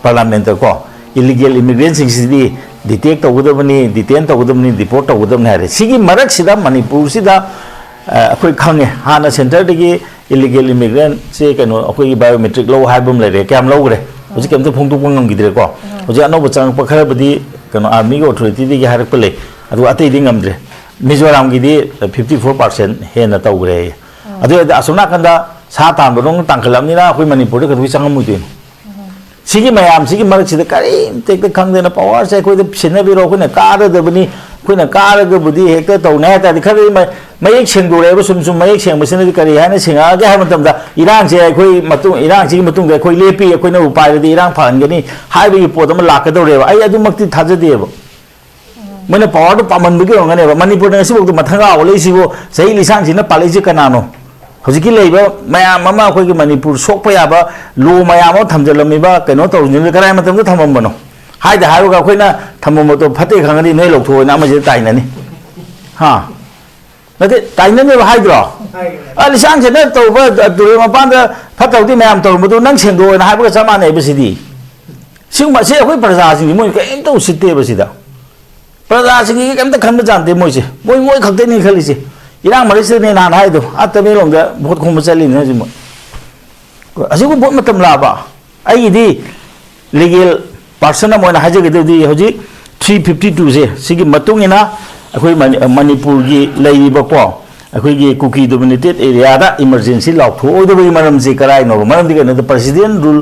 पार्लियामेंट को इलीगल इमिग्रेंट सिंगसिदी डिटेक्ट तौगदबनी डिटेन तौगदबनी डिपोर्ट तौगदबनी हारे सिगी मरक सिदा मणिपुर सिदा अखोई खंगे हाना सेंटर दगी इलीगल इमिग्रेंट से कनो अखोई बायोमेट्रिक लो हाइबम लेरे क्याम लौगरे होजि केमतो फोंदोक ngamgidre को होजि अनोब चांगप खरबदी कनो आर्मी ऑथोरिटी दगी हारक पले अदु अतै दि ngamdre मिजोराम गिदी 54% हेना तौगरे अदु असोना कंदा सा तांबरों तांखलमनिना अखोई मणिपुर दग चंगमुदिन सिगी मयाम सिगी मरक सिदा करीम तेक खंगदेना पावर से अखोई सिनबिरो अखोइना कारदबनी अखोइना कारगबुदी हेक्ता तौना तादि खरे मयेक सेंगदोरेबो सुम मयेक सेंबसिना करी हाना सेंगागे हाय मतमदा इरांग से अखोई मतुं इरांग सिगी मतुंग अखोई लेपि अखोइना उपायदि इरांग फानगनी हाइबगी पोदम लाकदोरेबा आई अदुमक्ति थाजदेबो मैंने पावर तो पामनबगी होंगनेबा मणिपुर नसिबो मथंगा ओलेसिबो सही लिसांग सिना पालेजि कनानो हजिकी लेबा मयाम अमा अखोइगी मणिपुर सोकपा याबा लो मयाम थमजलमिबा कनो तौजिन कराय मतमदा थममबनो हाइदा हारुगा अखोइना थममतो फते खंगनी नोय लौथोना अमजे ताइननी हा नते ताइननी हाइद्रो लिसांग सिना तौबा दुरे मपांदा फतौदी मयाम तौमदो नंग सेंदोना हाइबगा चमाने बसिदी सिंग से अखोई प्रजा सिंग मोई कहीं तो सिद्धे बसीदा प्रजा सिंग की कहीं तो खंड जानते मोई से मोई मोई खगते नहीं खली से इरांग मरी से ने नान हाय दो आते में लोग बहुत खूब चली ने जिम असी को बहुत मतलब लाबा आई दी लीगल पर्सन मोई ना हाजे के दी होजी 352 से सिगी मतुंग इना अखोई मणिपुर की लई बको अखोई की कुकी डोमिनेटेड एरिया दा इमरजेंसी लाउथो ओदबई मरम से कराई नो मरम दिगे न प्रेसिडेंट रूल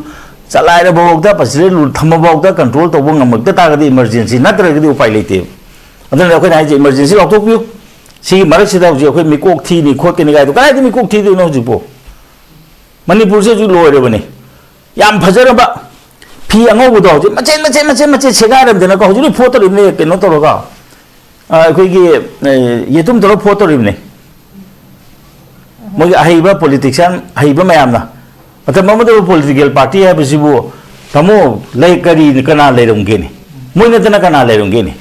चलाइर बौदा प्रेसिडेंट रूल थम बौदा कंट्रोल तब ngमकता तागदी इमरजेंसी नत्रगदी उपाय लेते अदन अखोई हाइजे इमरजेंसी लाउथो पियो सी मरक सिदा होजी अखोई मिकोक थी नि खोत नि गाइदो कराइदि मिकोक थी दो नो जिपो मणिपुर से जु लोरे बने याम फजरबा फी अंगोबदो होजी मचे सेगारम देना को होजी फोटो रिमने केनो तोरगा अखोई की ये तुम तोरो फोटो रिमने मोगी अहिबा पॉलिटिशियन अहिबा मयामना मतलब ममदो पॉलिटिकल पार्टी है बसिबो तमो ले करी कना लेरंगेनी मोइने तना कना लेरंगेनी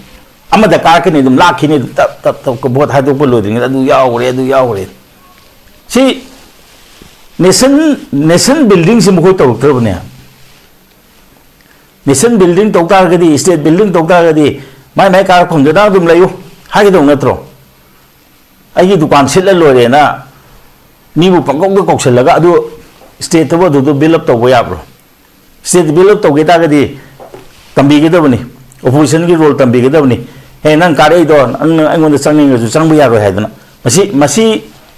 अमदा काकनी दम लाखिनी तब को बहुत हादो को लोदिंग अदु यावरे सी नेशन बिल्डिंग से मखोय तौरबने नेशन बिल्डिंग तौतारगदी स्टेट बिल्डिंग तौतारगदी माय कार खोंजदा दुम लयु हागिदो नत्रो आइगी दुकान सिल लोरे ना मीबू पंगों कौशलगा अदु स्टेट तब अदु बिल्ड अप तब याब्रो स्टेट बिल्ड अप तौगे तागदी तंबीगदबनी ओपोजिशन की रोल तंबीगदबनी हे नंग कारे दो अंगोंद चंगनिंगजु चंगबु यारो हायदना मसी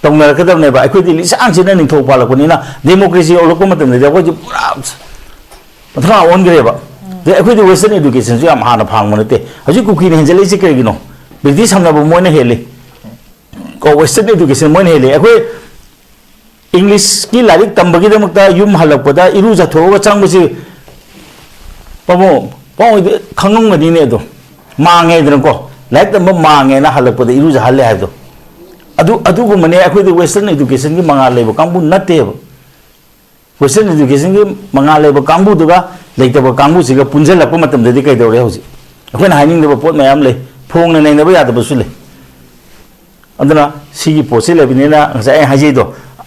तौनरकदबने बा अखोयदि लिसांग सिना निंथौ पालकनिना डेमोक्रेसी ओलको मतम दे अखोयदि पूरा पथरा ओनग्रेबा दे अखोयदि वेस्टर्न एजुकेशन जो याम हाना फांगमनते हजि कुकी ने हेंजले से केगिनो ब्रिटिश हमनाबु मोयने हेले को वेस्टर्न एजुकेशन मोयने हेले अखोय इंग्लिश की लाइक तंबगी दमकता युम हलकपदा इरु जाथोगा चंगबसी पमो पाउ खंगंगनी ने दो मांगे दनको लाइक तंब मांगे ना हलकपदा इरु जा हले हादो अदु को मने अखोय द वेस्टर्न एजुकेशन की मंगा लेबो कांबु नते वेस्टर्न एजुकेशन की मंगा लेबो कांबु दुगा लेतब कांबु सिगा पुंजलप मतम ददि कई दौरे होजि अखोय हाइनिंग देबो पोट मयाम ले फोंग ने नेबो यादबो सुले अदना सिगी पोसे लेबिनेना ngsa हाजिदो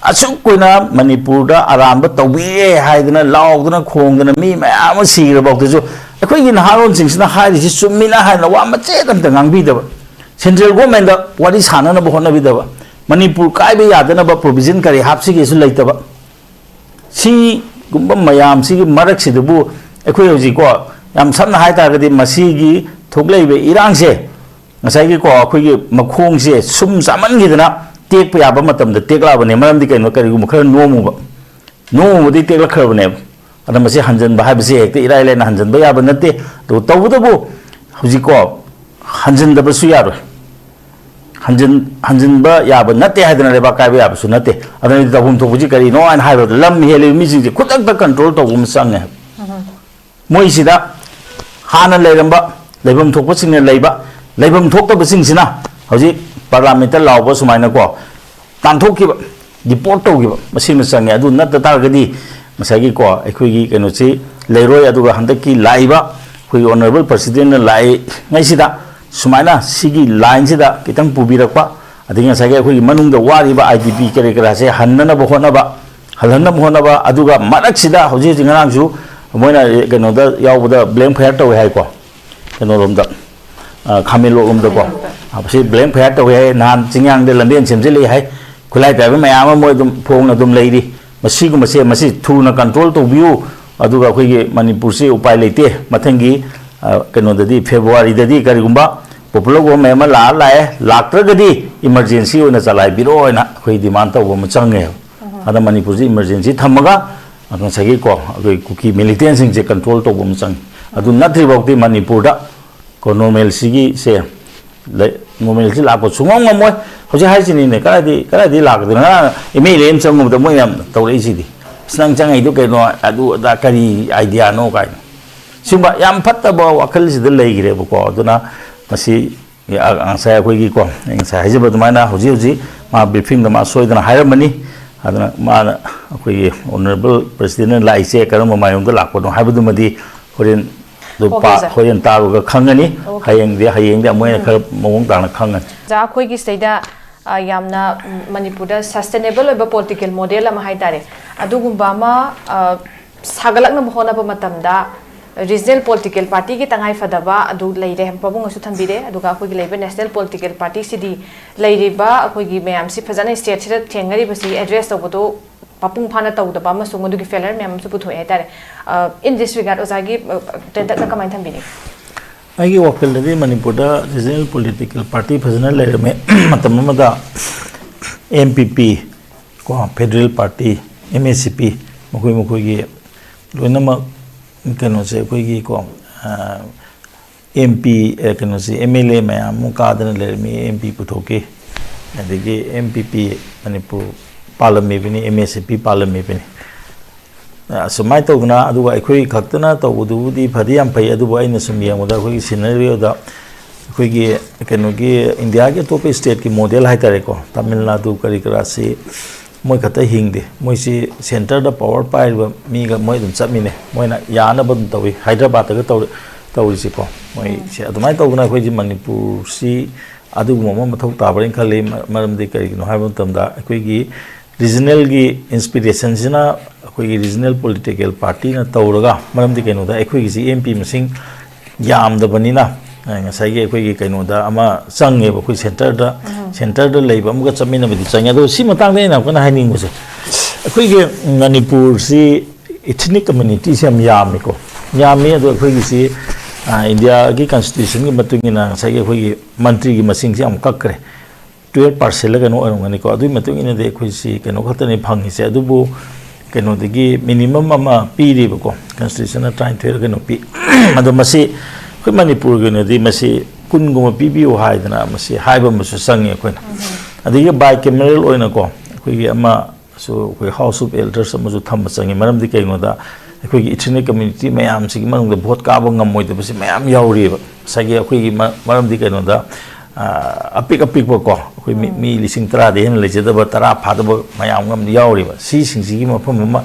असुकुना मणिपुर आराम तौबीरे हाइदना लाउदना खोंगदना मी मयाम सिरबौतजु अखोयगी नहारोन सिंगसिना हाइदिसि चुम्मिना हाइना वा मचेदम त ngangbidaba सेंट्रल गवर्नमेंट वारी साननब होनबिदबा मणिपुर कायबे यादनबा प्रोविजन करी हापसिगेसु लेतबा सी गुम्बा मयाम सिगी मरकसिदबु अखोय होजिको याम समना हाइतागदि मसीगी थोगलेबे इरांगसे ngसाइगी को अखोयगी मखोंगसे सुम सामनगिदना टेक याब मतम टेकलाबने मरमदि कनो करिगुम खर नोमुदी टेकलखरबने अदम से हंजन बाहाबसे हेक्ते इराय लेना हंजन याब नते तो तौबदबु हुजिको हंजन दबसु यारो हंजन बा याब नते हादना लेबा कायबे याबसु नते अदनि तबुम थोबुजि करि नो अन हाइबो लम हेले मिजि खुतक कंट्रोल तौबुम संगे मोइसिदा हाना लेरंबा लेबम थोकपसिने लेबम थोकतबसिंसिना हौजि पार्लियामेंट लाउब सुमाइना को तांथोकिबा रिपोर्ट तौगिबा मसिन संगे अदु नत तारगदी मसागी को अखोगी कनोची लेरोय अदुगा हंदकी लाइबा कोई ऑनरेबल प्रेसिडेंट लाई ngaiसिदा सुमाइना सिगी लाइन सिदा कितंग पुबिरकपा अदिंगा सागे अखोगी मनुंग द वारिबा आईडीपी करे करा से हन्ननबा होनबा अदुगा मरकसिदा हौजि जिंगरांगजु मोइना कनोदा यावबदा ब्लेम फायर तौ हाय को कनोरोमदा खामेलो ओमदा को आपसे ब्लेम फायर तौ है नान चिंगांग दे लंबेन सेमजिले है खुलाई ताबे मयाम मोय दुम फोंगना दुम लेरी मसी थूना कंट्रोल तौबियु अदुगा अखोगी मणिपुर से उपाय लेते मथंगी कनोददी फेब्रुवारी ददी करिगुंबा पॉपुलर गवर्नमेंट लाए लाक्त्रगदी इमरजेंसी होना चलाई बिरो होना अखोई डिमांड तौबो मचंगे अदा मणिपुर से इमरजेंसी थमगा अदन सगी को अखोई कुकी मिलिटेंट सिंग से कंट्रोल तौबो मचंग अदु नथ्रि बौती मणिपुर दा को नॉर्मल सिगी से नॉर्मल से लाको सुंगम मोय होजे हाइसिनी ने करादी लाकदना इमेलेम चंगुदा मोय याम तौरेसिदी संग चंगै दु केनो अदु दा करी आइडिया नो काय सिंबा याम फत्तबा वखल सिद लेगिरे बको अदुना मसी आंसा अखोगी को आंसा हाइजब दुमाना होजी मा ब्रीफिंग मा सोइदना हायरमनी अदुना मा अखोगी ऑनरेबल प्रेसिडेंट लाइसे करम मायम द लाको हाइबदुमदी होरेन दुपा होरेन तारुगा खंगनी हयेंग दे मोय खर मवंग ताना खंगन जा अखोगी स्टेदा यामना मणिपुर सस्टेनेबल ओइबा पॉलिटिकल मॉडल अमा हाइतारे अदुगुंबा मा सागलकना होनबा मतमदा regional political party ki tangai fadaba adu leire pabung asu thambire aduga akoi gi leiba national political party sidi leiriba akoi gi mayam si phajana state sida thengari basi address tawbodo papung phana tawdaba amasung adugi failure mayam su puthoi hatare in this regard ozagi tenta kamai thambini ai wakil di manipur da regional political party phajana leirame matam amada MPP ko federal party MSCP mukoi gi loinama kano se koi gi ko MP kano se MLA mayam kadana leirame MP puthoke adigi MPP manipur पालमी भी MSCP पालमी भी असुमाय तौना अदुगा अखोई खक्तना तौबुदुबुदी फदी याम फै अदुबो आइना सुम यंगोदा अखोई सिनेरियोदा अखोई गी कनोगी India के top state की मॉडल हाइतारेको तमिलनाडु करिकरासी मोय खता हिंगदे मोयसी सेंटर द पावर पाइबा मीगा मोय दुम चमिने मोयना याना बदुम तौई हैदराबाद ग तौरिसिको मोय से अदुमाय तौना अखोई जी मणिपुर सी अदुगुम मथौ ताबरेन खले मरमदे करिनो हाइबो तमदा अखोई गी regional की inspiration से ना कोई regional political party ना तौरगा मरम दी कहनो दा कोई किसी MP मसिंग याम द बनी ना ngasai ge कोई कहनो दा अमा संगे कोई center दा लेब अमुक चमिन बदी चंगे दो सी मतंग दे ना कना हाइनिंग बसे कोई के मणिपुर सी ethnic community से हम याम को यामी दो कोई किसी इंडिया की constitution की मतुंगी ना ngasai ge कोई मंत्री की मसिंग से हम ककरे 12% लगा नो अरुंगनी को अदुई मतुंग इन दे खुसी कनो खतने फंगी से अदुबो कनो दगी मिनिमम अमा पीरी बको constitution ट्राइन थेर कनो पी अदो मसी कोई मणिपुर गनो दी मसी कुनगुम पीबीओ हाइदना मसी हाइबा मसु संगे कोन अदगी बाय कैमरल ओइना को कोई अमा सो कोई हाउस ऑफ एल्डर्स मसु थम संगे मरम दी कइनो दा कोई इथनिक कम्युनिटी मयाम सिगी मरम द भोट काबो ngमोइ द बसी मयाम याउरी सगे कोई मरम दी कइनो दा अपिक को कोई मी लिसिंग तरा दे हन लेजेदब तरा फादब मयाम गम यावरिबा सी सिंगसी मफम मा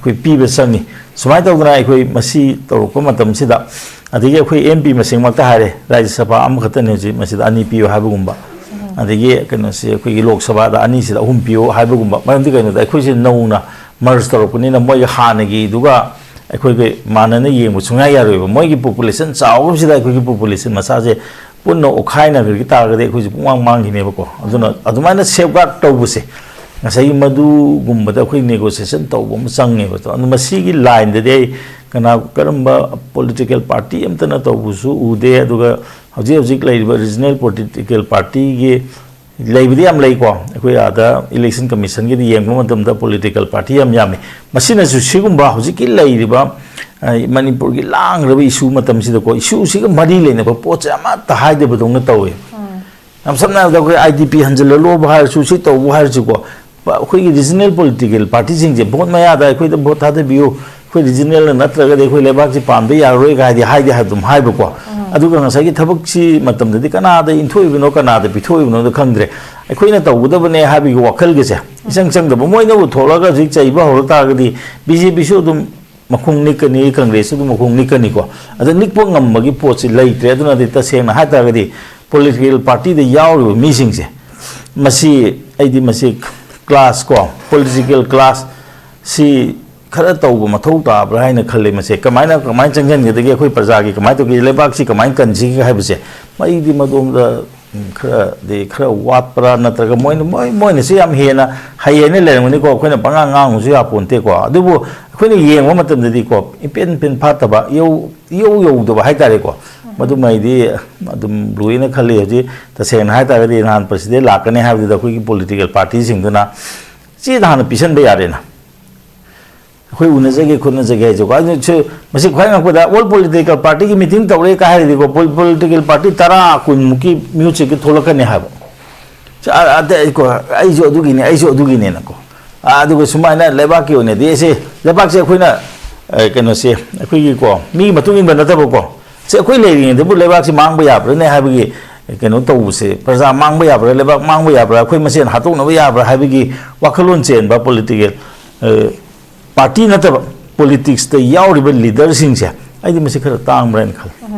कोई पीब संगी सुमाय तौदना कोई मसी तौरको मतम सिदा अदिगे कोई MP मसिंग मक्ता हारे राज्य सभा अम खतने जी मसिदा अनि पियो हाबगुंबा अदिगे कनो से कोई लोक सभा दा अनि सिदा हुम पियो हाबगुंबा मरमदि कनो दा कोई से नौना मर्ज तौरकोनी ना मोय हानगी दुगा कोई के मानने येंगु सुंगा यारोइबा मोय की पॉपुलेशन चाव सिदा कोई की पॉपुलेशन मसाजे पुन्नो ओखाइना गरि तागदे खुजि पुंगांग मांगिनेबको अदुना अदुमाइना safeguard तौबुसे ngasai madu gumbada khoi negotiation tawbum change bato anu masigi line de kana karamba political party amtana tawbusu ude aduga hoji laiba regional political party ge laibidi am lai ko khoi ada election commission ge yengmo matamda political party am yami masina su sigumba hoji ki lairiba manipur gi lang rabi issue matam sida ko issue siga mari leina ba pocha ama ta haide badong na tawe am samna da khoi IDP hanjal lo bahar su si taw bahar ji ko कोई regional political party Singh बहुत मैं याद है कोई तो बहुत था बियो कोई रीजनल नत्रगा कोई लेबाक से पाम दे यारोय गायदे हायदे हादुम हायबको अदुगा ngasai थबक सी मतम दे कनादा इनथोइबनो कनादा पिथोइबनो द खंद्रे अखोइना तौगदबने हाबि वखल गेसे इसंग संग दब मोइना उ थोलगा जिक चाइबा होतागदी बीजेपी सु दुम मखुंग निकनी कांग्रेस दुम मखुंग निकनी को अद निकपो ngambagi पोछि लैत्रे अदुना दे तसेंना हातागदी पॉलिटिकल पार्टी दे यावरि मीसिंग से मसी आइदि मसी class को political class सी खरा तौब मथौ ताब्रा हाइना खले मसे कमाइना चंगन गदगे अखोई प्रजा की कमाइ तो की लेबाक सी कमाइ कनसी की हाइबसे मईदि मदोम द खरा वातपरा नत्रगा मोइन से याम हेना हाइने लेरमनि को अखोइना पंगा ngang या पोन्ते को अदुबो अखोइना येंगो मतमदि को पेन फातबा यो दबा हाइतारे को मधुमैदी अदुम लुइना खले हजि तसेन हाइतागदि नान प्रेसिडेंट लाकने हाबदि अखोइगी पॉलिटिकल पार्टी सिंगना ची धान पिसन बे यारेना अखोइ उनजगे खुनजगे जो का मसे खै ngakpada ऑल पॉलिटिकल पार्टी की मीटिंग तौरे का हाइदि को पॉलिटिकल पार्टी तरा कुन मुकी म्यूजिक के थोलकने हाब अदे को आइजो अदुगिने नको अदुगो सुमाइना लेबाकी ओने देसे लेबाक से अखोइना कनो से अखोइगी को मी मतुंग इन बनतबो को से कोई लेरिंग दबु लेबाक से मांग याब्रने हाबिगी कनो तौसे प्रजा मांग याब्र लेबाक मांग याब्र कोई मसेन हातोंनबो याब्र हाबिगी वाखलोन चेन बा पॉलिटिकल पार्टी नतब पॉलिटिक्स ते यावरिबा लीडर सिंग से आइदि मसे खरा तांग ब्रेन खल